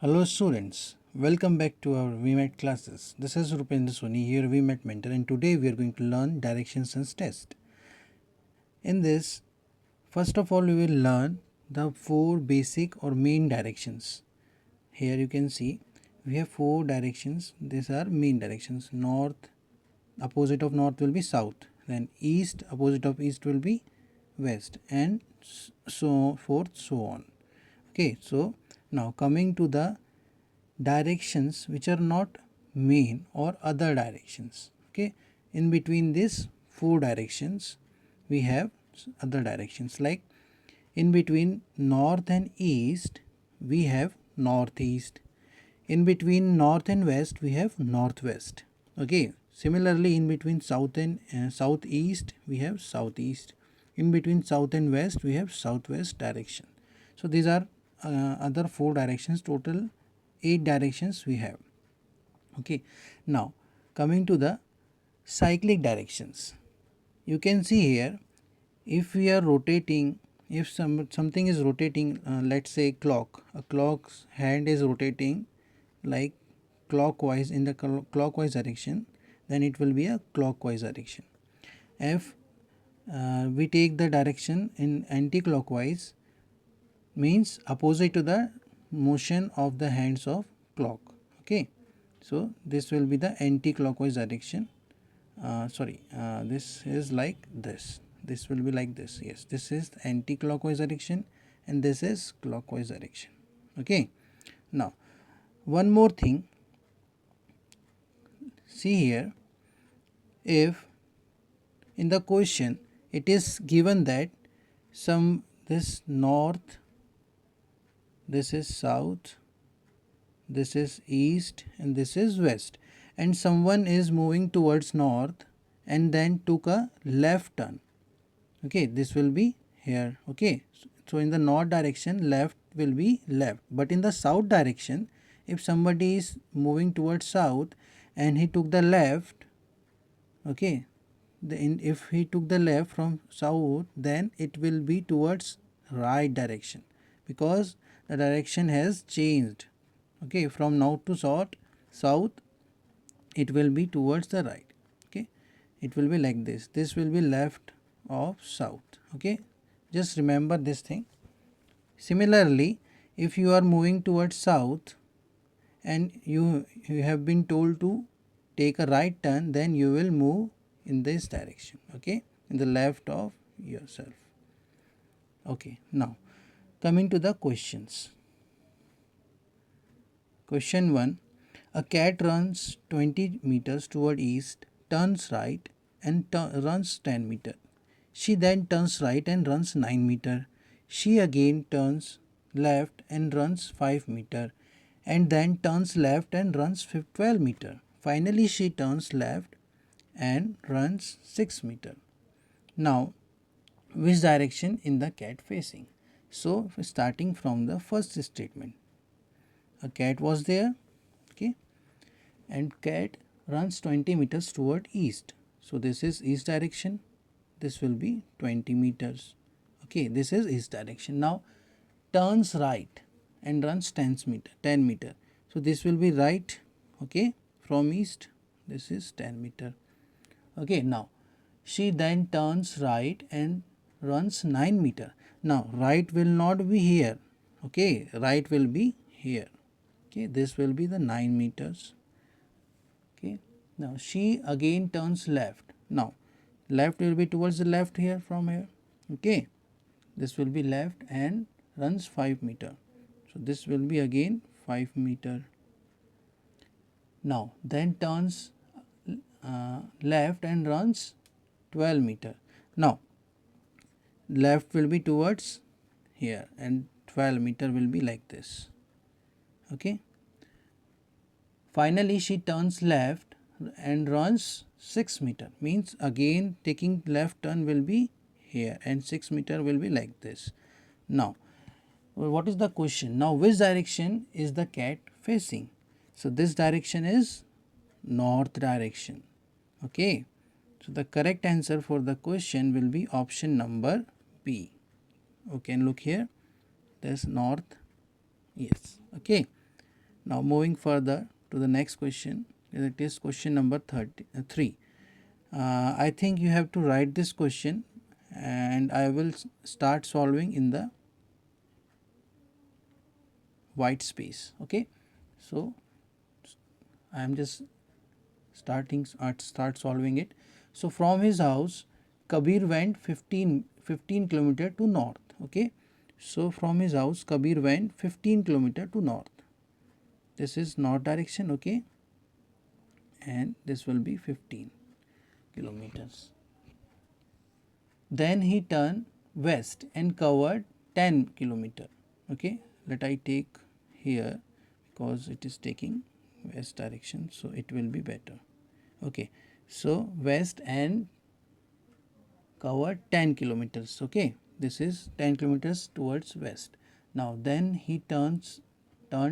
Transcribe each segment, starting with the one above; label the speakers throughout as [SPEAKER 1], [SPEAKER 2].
[SPEAKER 1] Hello students, welcome back to our VMAT classes. This is Rupendra Soni, your VMAT mentor, and today we are going to learn direction sense test. In this, first of all we will learn the four basic or main directions. Here you can see we have four directions. These are main directions. North, opposite of north will be south, then east, opposite of east will be west, and so forth, so on. Okay, so now coming to the directions which are not main or other directions. Okay, in between these four directions we have other directions, like in between north and east we have northeast, in between north and west we have northwest. Okay, similarly in between south and southeast we have southeast, in between south and west we have southwest direction. So these are other four directions, total 8 directions we have. Okay, now coming to the cyclic directions, you can see here if we are rotating, if something is rotating, let's say a clock's hand is rotating like clockwise, in the clockwise direction, then it will be a clockwise direction. If we take the direction in anti-clockwise, means opposite to the motion of the hands of clock. Okay, so this will be the anti-clockwise direction. This is like this will be like this. Yes, this is anti-clockwise direction and this is clockwise direction. Okay, now one more thing, see here, if in the question it is given that some this north, this is south, this is east, and this is west, and someone is moving towards north and then took a left turn. Okay, this will be here. Okay, so in the north direction left will be left, but in the south direction, if somebody is moving towards south and he took the left, okay, if he took the left from south, then it will be towards right direction, because the direction has changed. Okay, from north to south it will be towards the right. Okay, it will be like this will be left of south. Okay, just remember this thing. Similarly, if you are moving towards south and you have been told to take a right turn, then you will move in this direction. Okay, in the left of yourself. Okay, now coming to the questions. Question 1, a cat runs 20 meters toward east, turns right and runs 10 meters. She then turns right and runs 9 meters. She again turns left and runs 5 meters, and then turns left and runs 12 meters. Finally, she turns left and runs 6 meters. Now, which direction in the cat facing? So, starting from the first statement, a cat was there, okay, and cat runs 20 meters toward east. So this is east direction, this will be 20 meters. Okay, this is east direction. Now turns right and runs 10 meter. So this will be right, okay, from east, this is 10 meter. Okay, now she then turns right and runs 9 meter. Now right will not be here, okay, right will be here. Okay, this will be the 9 meters. Okay, now she again turns left. Now left will be towards the left here, from here. Okay, this will be left and runs 5 meter. So this will be again 5 meter. Now then turns left and runs 12 meter. Now left will be towards here and 12 meter will be like this. Okay, finally she turns left and runs 6 meter, means again taking left turn will be here and 6 meter will be like this. Now what is the question? Now which direction is the cat facing? So this direction is north direction. Okay, so the correct answer for the question will be option number B. Okay, and look here, there's north. Yes. Okay, Now moving further to the next question, it is question number 3. I think you have to write this question and I will start solving in the white space. Okay, so I am just start solving it. So from his house Kabir went 15 kilometer to north. Okay, so from his house Kabir went 15 kilometer to north. This is north direction. Okay, and this will be 15 kilometers. Then he turned west and covered 10 kilometer. Okay, let I take here because it is taking west direction, so it will be better. Okay, so west and covered 10 kilometers. Okay, this is 10 kilometers towards west. Now then he turned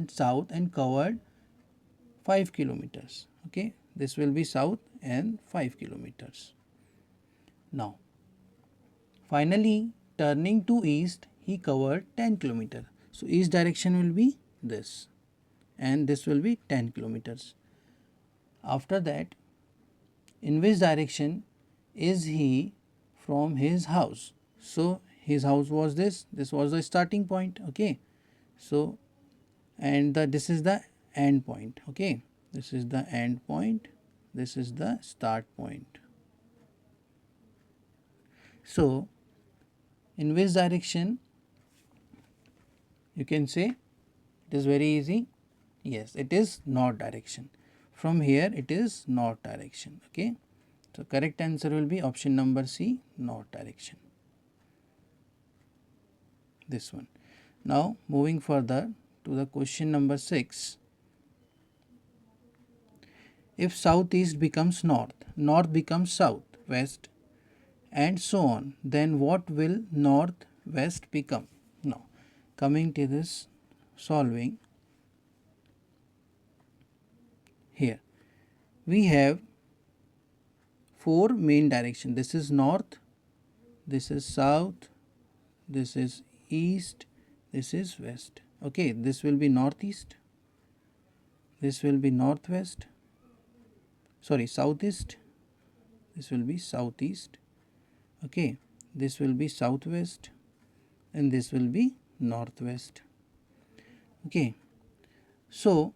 [SPEAKER 1] south and covered 5 kilometers. Okay, this will be south and 5 kilometers. Now finally turning to east he covered 10 kilometers. So east direction will be this and this will be 10 kilometers. After that, in which direction is he from his house? So his house was this was the starting point. Okay, so and this is the end point. Okay, this is the end point, this is the start point. So in which direction, you can say it is very easy. Yes, it is north direction. From here it is north direction. Okay, so correct answer will be option number C, north direction. This one. Now moving further to the question number 6. If southeast becomes north, north becomes south, west and so on, then what will northwest become? Now coming to this solving, here we have 4 main direction. This is north, this is south, this is east, this is west. Okay, this will be northeast, this will be northwest, sorry southeast, this will be southeast. Okay, this will be southwest and this will be northwest. Okay, so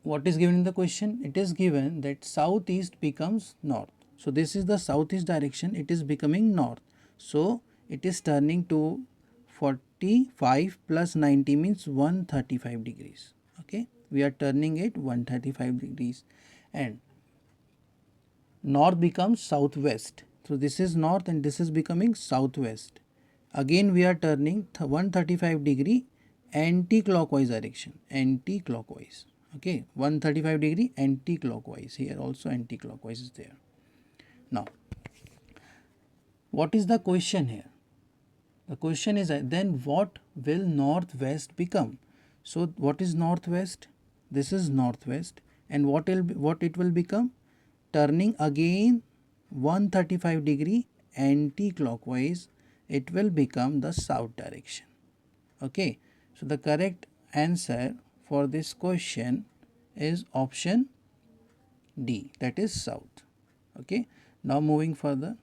[SPEAKER 1] what is given in the question? It is given that southeast becomes north. So this is the southeast direction, it is becoming north. So it is turning to 45 plus 90 means 135 degrees. Okay, we are turning it 135 degrees and north becomes southwest. So this is north and this is becoming southwest. Again we are turning 135 degree anti-clockwise direction, anti-clockwise. Okay, 135 degree anti-clockwise, here also anti-clockwise is there. Now what is the question here? The question is then what will northwest become? So what is northwest? This is northwest and what it will become? Turning again 135 degree anti-clockwise, it will become the south direction. Okay, so the correct answer for this question is option D, that is south. Okay, now moving further